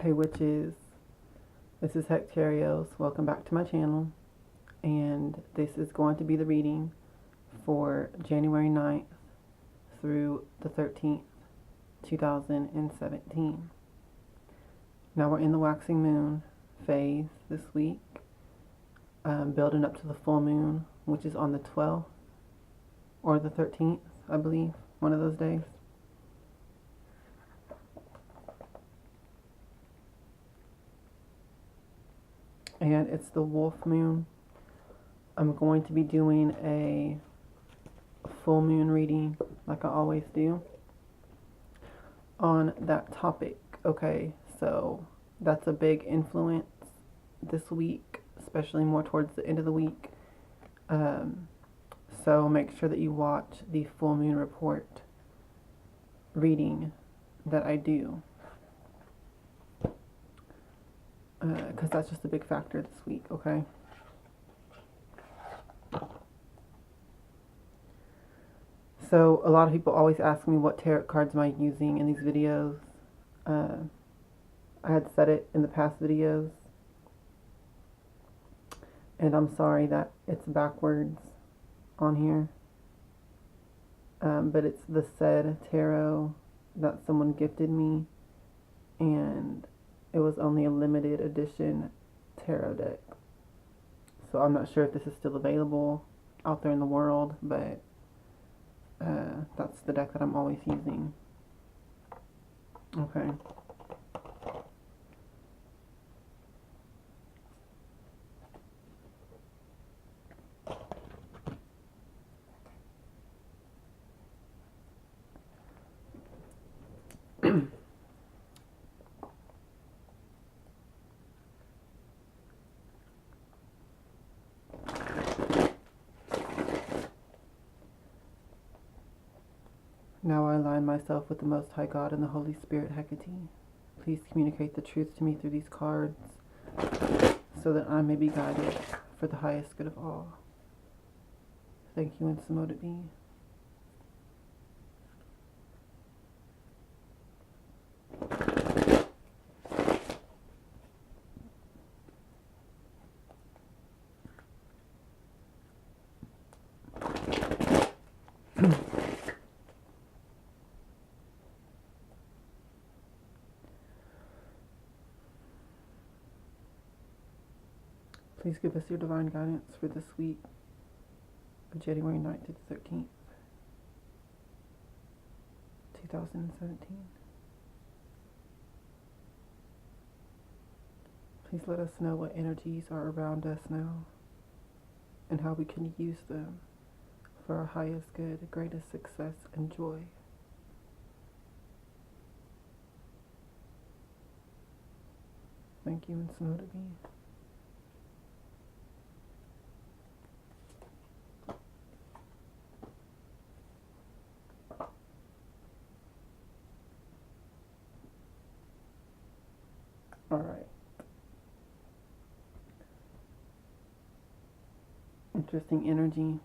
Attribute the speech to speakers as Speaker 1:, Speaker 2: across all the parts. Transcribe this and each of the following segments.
Speaker 1: Hey witches, this is Hectarios. Welcome back to my channel, and this is going to be the reading for January 9th through the 13th, 2017. Now we're in the waxing moon phase this week, building up to the full moon, which is on the 12th or the 13th, I believe, one of those days. And it's the wolf moon. I'm going to be doing a full moon reading like I always do on that topic. Okay, so that's a big influence this week, especially more towards the end of the week. So make sure that you watch the full moon report reading that I do, because that's just a big factor this week, okay? So a lot of people always ask me what tarot cards am I using in these videos. I had said it in the past videos, and I'm sorry that it's backwards on here, but it's the said tarot that someone gifted me, and it was only a limited edition tarot deck. So I'm not sure if this is still available out there in the world, but that's the deck that I'm always using. Okay. Now I align myself with the Most High God and the Holy Spirit Hecate. Please communicate the truth to me through these cards, so that I may be guided for the highest good of all. Thank you, and so mote it be. Please give us your divine guidance for this week of January 9th to the 13th, 2017. Please let us know what energies are around us now and how we can use them for our highest good, greatest success, and joy. Thank you, and so mote it be. All right. Interesting energy.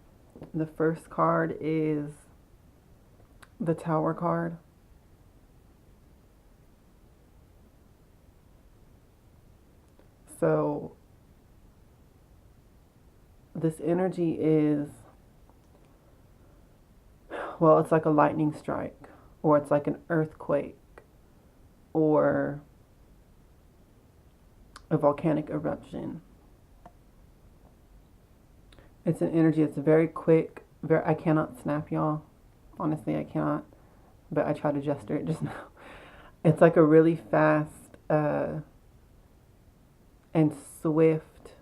Speaker 1: The first card is the Tower card. So this energy is, well, it's like a lightning strike, or it's like an earthquake, or a volcanic eruption. It's an energy that's very quick. I cannot snap, y'all. Honestly, I cannot. But I tried to gesture it just now. It's like a really fast and swift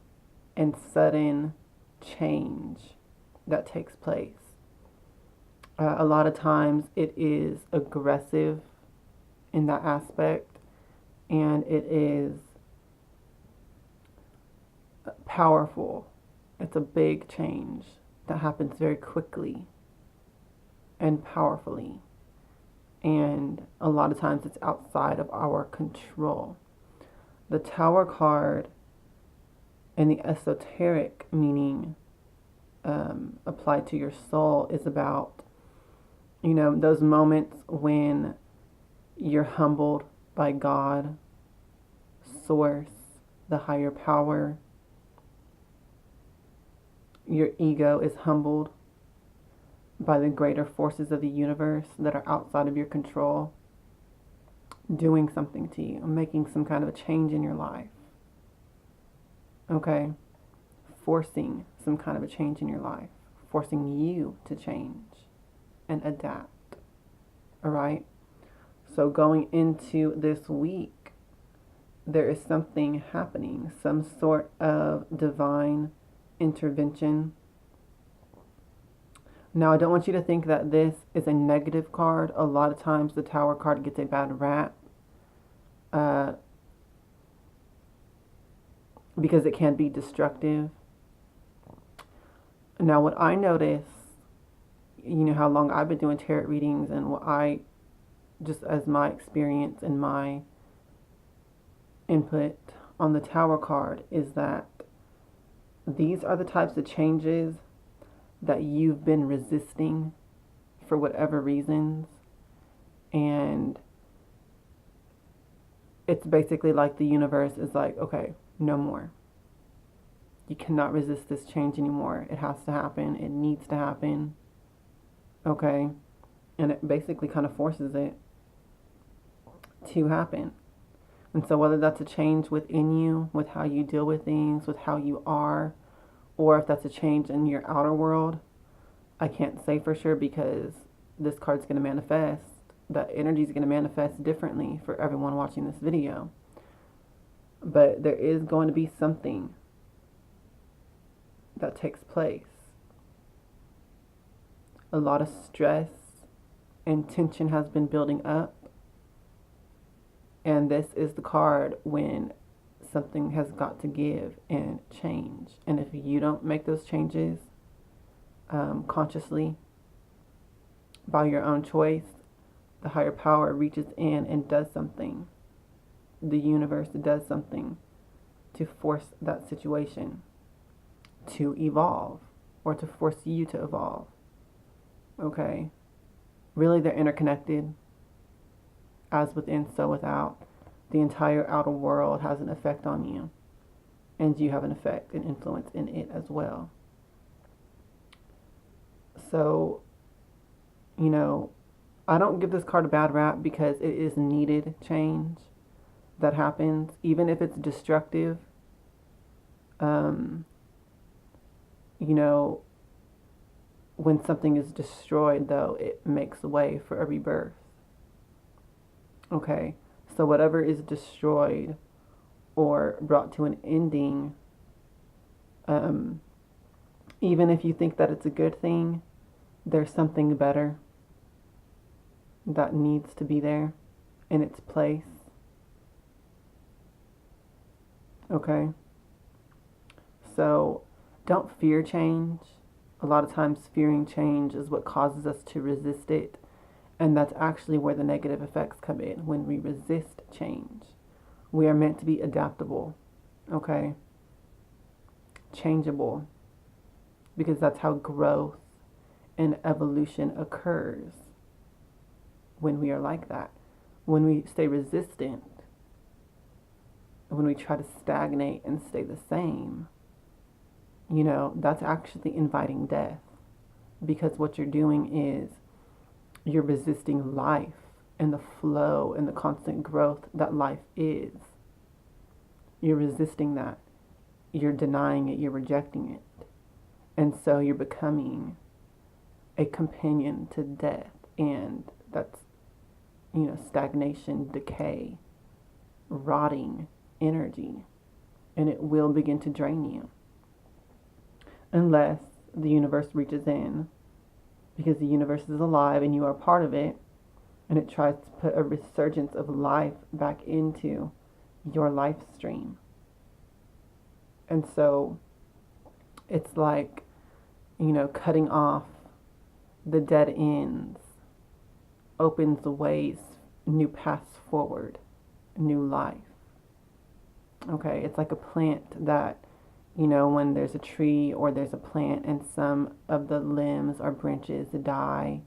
Speaker 1: and sudden change that takes place. A lot of times it is aggressive in that aspect, and it is powerful. It's a big change that happens very quickly and powerfully, and a lot of times it's outside of our control. The Tower card and the esoteric meaning applied to your soul is about, you know, those moments when you're humbled by God source, the higher power. Your ego is humbled by the greater forces of the universe that are outside of your control, doing something to you, making some kind of a change in your life. Okay? Forcing some kind of a change in your life, forcing you to change and adapt. All right? So going into this week, there is something happening, some sort of divine intervention. Now, I don't want you to think that this is a negative card. A lot of times the Tower card gets a bad rap because it can be destructive. Now, what I notice, you know how long I've been doing tarot readings, and what I, just as my experience and my input on the Tower card, is that these are the types of changes that you've been resisting for whatever reasons. And it's basically like the universe is like, okay, no more. You cannot resist this change anymore. It has to happen. It needs to happen. Okay? And it basically kind of forces it to happen. And so whether that's a change within you, with how you deal with things, with how you are, or if that's a change in your outer world, I can't say for sure, because this card's going to manifest. That energy is going to manifest differently for everyone watching this video. But there is going to be something that takes place. A lot of stress and tension has been building up. And this is the card when something has got to give and change. And if you don't make those changes consciously, by your own choice, the higher power reaches in and does something. The universe does something to force that situation to evolve, or to force you to evolve. Okay? Really, they're interconnected. As within, so without. The entire outer world has an effect on you, and you have an effect and influence in it as well. So, you know, I don't give this card a bad rap, because it is needed change that happens, even if it's destructive. You know, when something is destroyed, though, it makes way for a rebirth. Okay, so whatever is destroyed or brought to an ending, even if you think that it's a good thing, there's something better that needs to be there in its place. Okay, so don't fear change. A lot of times fearing change is what causes us to resist it. And that's actually where the negative effects come in, when we resist change. We are meant to be adaptable, okay? Changeable. Because that's how growth and evolution occurs, when we are like that. When we stay resistant, when we try to stagnate and stay the same, you know, that's actually inviting death. Because what you're doing is you're resisting life and the flow and the constant growth that life is. You're resisting that. You're denying it. You're rejecting it. And so you're becoming a companion to death. And that's, you know, stagnation, decay, rotting energy. And it will begin to drain you, unless the universe reaches in, because the universe is alive and you are part of it, and it tries to put a resurgence of life back into your life stream. And so it's like, you know, cutting off the dead ends opens the ways, new paths forward, new life. Okay, it's like a plant that, you know, when there's a tree or there's a plant and some of the limbs or branches die,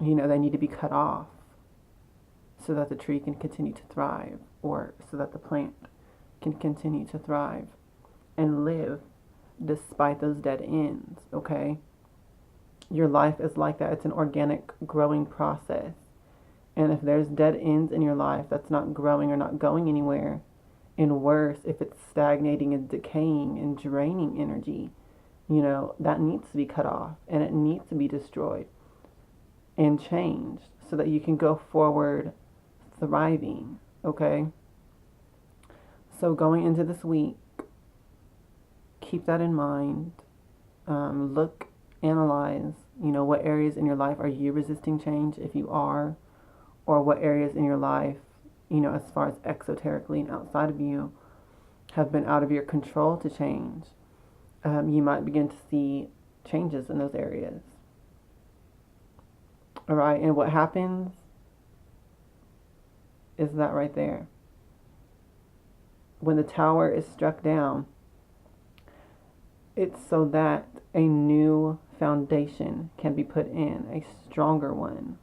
Speaker 1: you know, they need to be cut off. so that the tree can continue to thrive, or so that the plant can continue to thrive and live despite those dead ends, okay? Your life is like that. It's an organic growing process. And if there's dead ends in your life that's not growing or not going anywhere, and worse, if it's stagnating and decaying and draining energy, that needs to be cut off and it needs to be destroyed and changed so that you can go forward thriving, okay? So going into this week, keep that in mind. Look, analyze, what areas in your life are you resisting change if you are, or what areas in your life, as far as exoterically and outside of you, have been out of your control to change. You might begin to see changes in those areas. All right, and what happens is that right there. When the tower is struck down, it's so that a new foundation can be put in, a stronger one.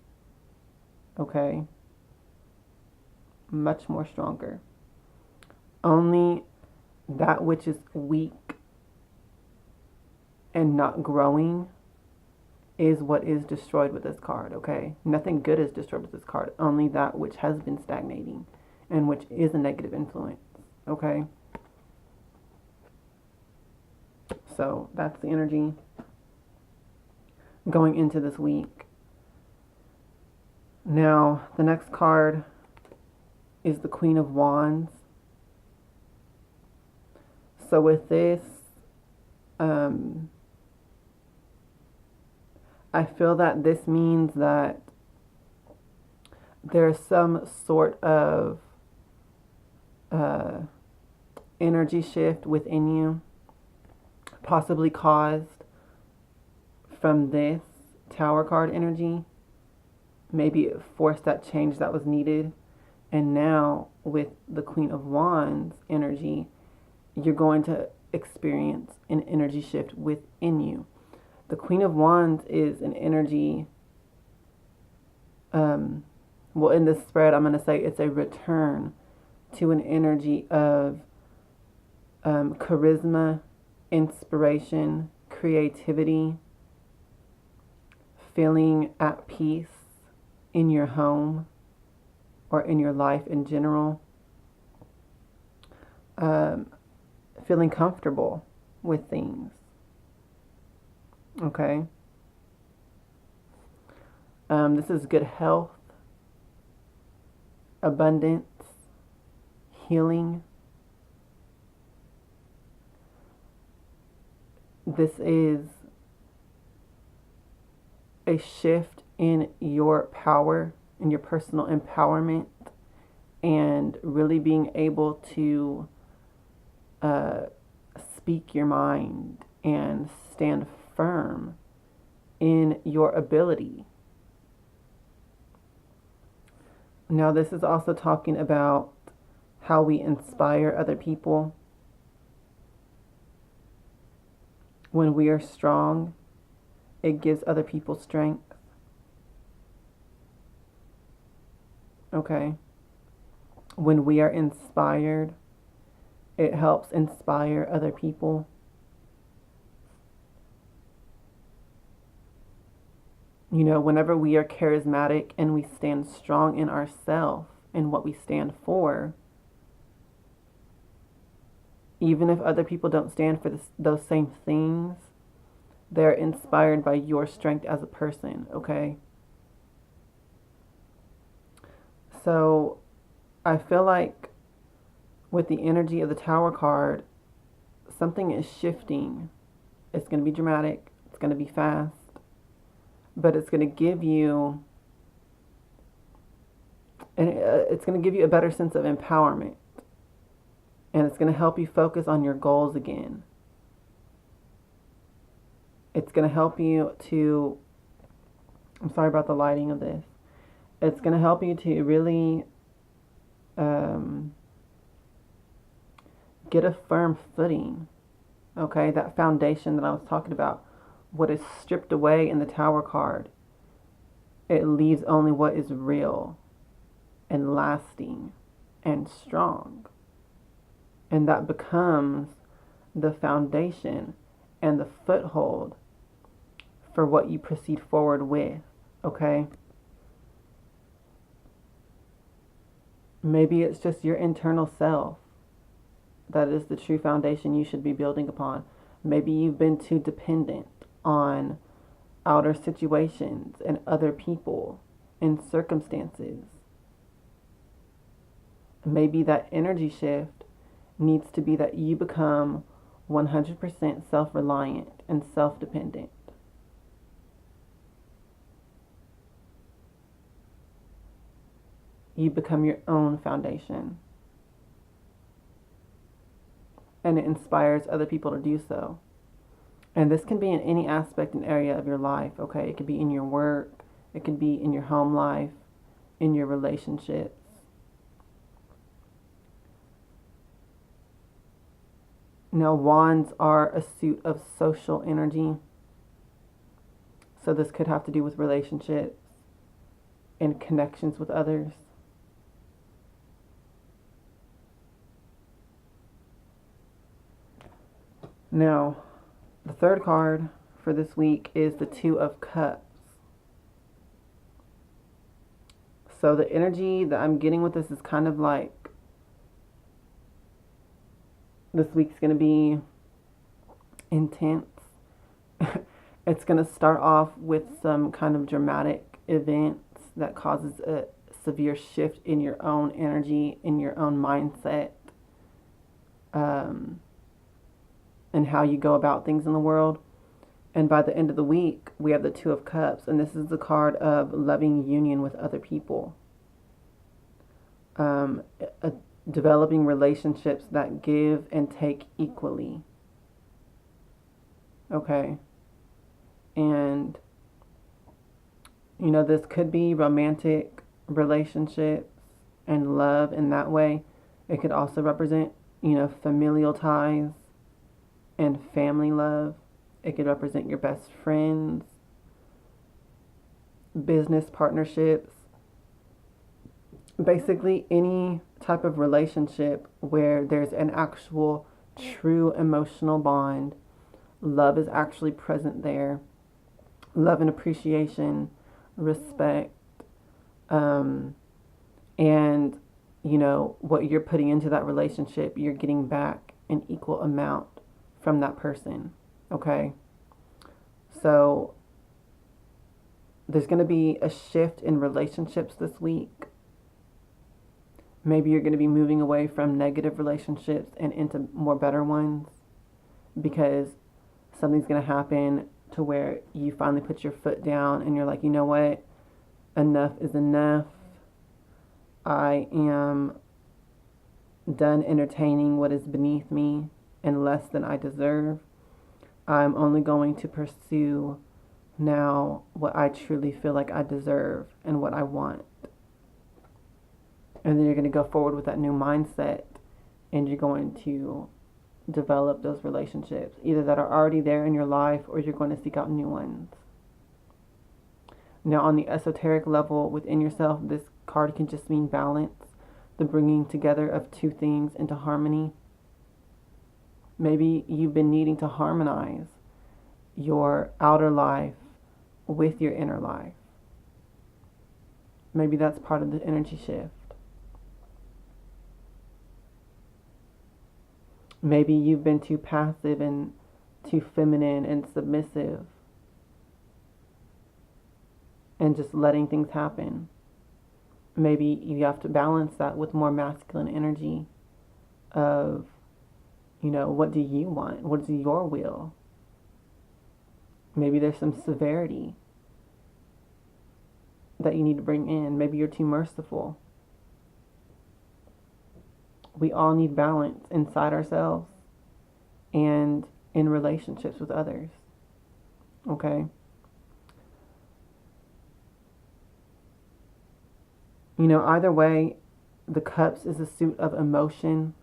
Speaker 1: Okay? Much more stronger. Only that which is weak and not growing is what is destroyed with this card, okay? Nothing good is destroyed with this card. Only that which has been stagnating and which is a negative influence, okay? So that's the energy going into this week. Now, the next card is the Queen of Wands. So with this, I feel that this means that there's some sort of energy shift within you, possibly caused from this Tower card energy. Maybe it forced that change that was needed. And now with the Queen of Wands energy, you're going to experience an energy shift within you. The Queen of Wands is an energy, well, in this spread, I'm going to say it's a return to an energy of charisma, inspiration, creativity, feeling at peace in your home or in your life in general, feeling comfortable with things. Okay. This is good health, abundance, healing. This is a shift in your power, in your personal empowerment, and really being able to speak your mind and stand firm in your ability. Now, this is also talking about how we inspire other people. When we are strong, it gives other people strength. Okay? When we are inspired, it helps inspire other people. Whenever we are charismatic and we stand strong in ourselves and what we stand for, even if other people don't stand for those same things, they're inspired by your strength as a person, okay? So I feel like with the energy of the Tower card, something is shifting. It's going to be dramatic. It's going to be fast. But it's going to give you, it's going to give you a better sense of empowerment. And it's going to help you focus on your goals again. It's going to help you to, I'm sorry about the lighting of this. It's going to help you to really get a firm footing. Okay, that foundation that I was talking about. What is stripped away in the Tower card, it leaves only what is real and lasting and strong. And that becomes the foundation and the foothold for what you proceed forward with, okay? Maybe it's just your internal self that is the true foundation you should be building upon. Maybe you've been too dependent on outer situations and other people and circumstances. Maybe that energy shift needs to be that you become 100% self-reliant and self-dependent. You become your own foundation. And it inspires other people to do so. And this can be in any aspect and area of your life, okay? It could be in your work, it could be in your home life, in your relationships. Now, wands are a suit of social energy. So this could have to do with relationships and connections with others. Now, the third card for this week is the Two of Cups. So the energy that I'm getting with this is kind of like this week's going to be intense. It's going to start off with some kind of dramatic events that causes a severe shift in your own energy, in your own mindset, and how you go about things in the world. And by the end of the week, we have the Two of Cups, and this is the card of loving union with other people. Developing relationships that give and take equally. Okay. And, you know, this could be romantic relationships and love in that way. It could also represent, you know, familial ties and family love. It could represent your best friends, business partnerships, basically any type of relationship where there's an actual true emotional bond. Love is actually present there. Love and appreciation, respect, and, you know, what you're putting into that relationship, you're getting back an equal amount from that person, okay? So there's going to be a shift in relationships this week. Maybe you're going to be moving away from negative relationships and into more better ones, because something's going to happen to where you finally put your foot down and you're like, you know what? Enough is enough. I am done entertaining what is beneath me and less than I deserve. I'm only going to pursue now what I truly feel like I deserve and what I want. And then you're going to go forward with that new mindset, and you're going to develop those relationships, either that are already there in your life, or you're going to seek out new ones. Now, on the esoteric level within yourself, this card can just mean balance, the bringing together of two things into harmony. Maybe you've been needing to harmonize your outer life with your inner life. Maybe that's part of the energy shift. Maybe you've been too passive and too feminine and submissive and just letting things happen. Maybe you have to balance that with more masculine energy of, you know, what do you want? What is your will? Maybe there's some severity that you need to bring in. Maybe you're too merciful. We all need balance inside ourselves and in relationships with others. Okay? You know, either way, the cups is a suit of emotion.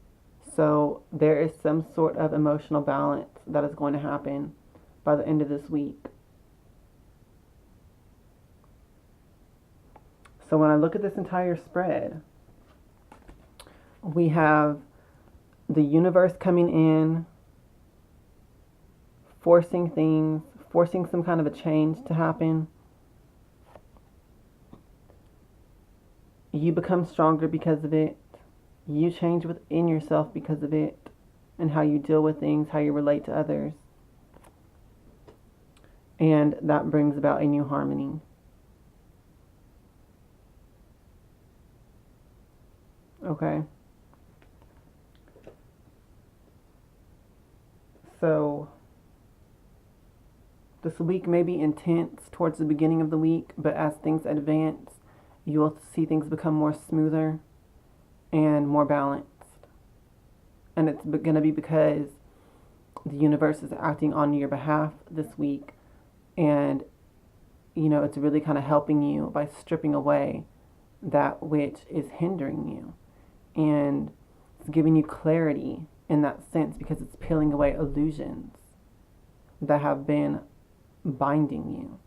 Speaker 1: So there is some sort of emotional balance that is going to happen by the end of this week. So when I look at this entire spread, we have the universe coming in, forcing things, forcing some kind of a change to happen. You become stronger because of it. You change within yourself because of it, and how you deal with things, how you relate to others. And that brings about a new harmony. Okay. So this week may be intense towards the beginning of the week, but as things advance, you will see things become more smoother and more balanced. And it's going to be because the universe is acting on your behalf this week. And, it's really kind of helping you by stripping away that which is hindering you. And it's giving you clarity in that sense because it's peeling away illusions that have been binding you.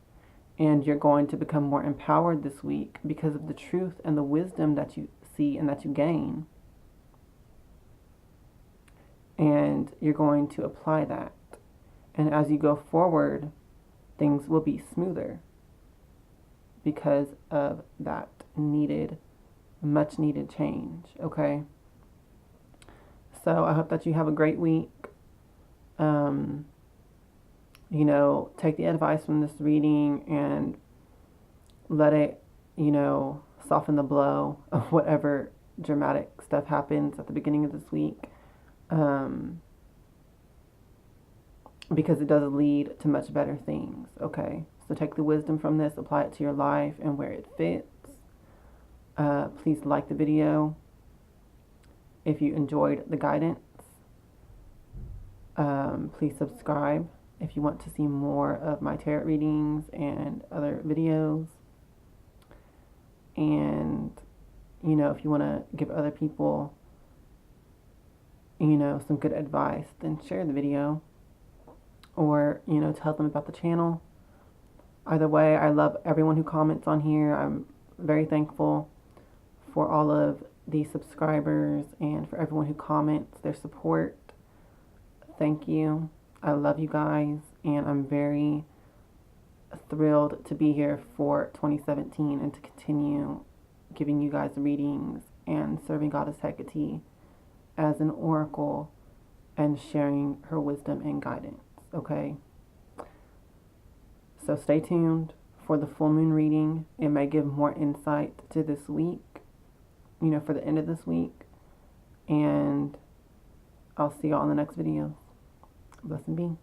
Speaker 1: And you're going to become more empowered this week because of the truth and the wisdom that you see and that you gain. And you're going to apply that. And as you go forward, things will be smoother because of that much needed change. Okay? So I hope that you have a great week. Take the advice from this reading and let it, soften the blow of whatever dramatic stuff happens at the beginning of this week. Because it does lead to much better things. Okay? So take the wisdom from this, apply it to your life and where it fits. Please like the video if you enjoyed the guidance. Please subscribe if you want to see more of my tarot readings and other videos. And, if you want to give other people, some good advice, then share the video. Or, tell them about the channel. Either way, I love everyone who comments on here. I'm very thankful for all of the subscribers and for everyone who comments, their support. Thank you. I love you guys, and I'm very thrilled to be here for 2017 and to continue giving you guys readings and serving Goddess Hecate as an oracle and sharing her wisdom and guidance. Okay? So stay tuned for the full moon reading. It may give more insight to this week, for the end of this week. And I'll see y'all in the next video. Bless and be.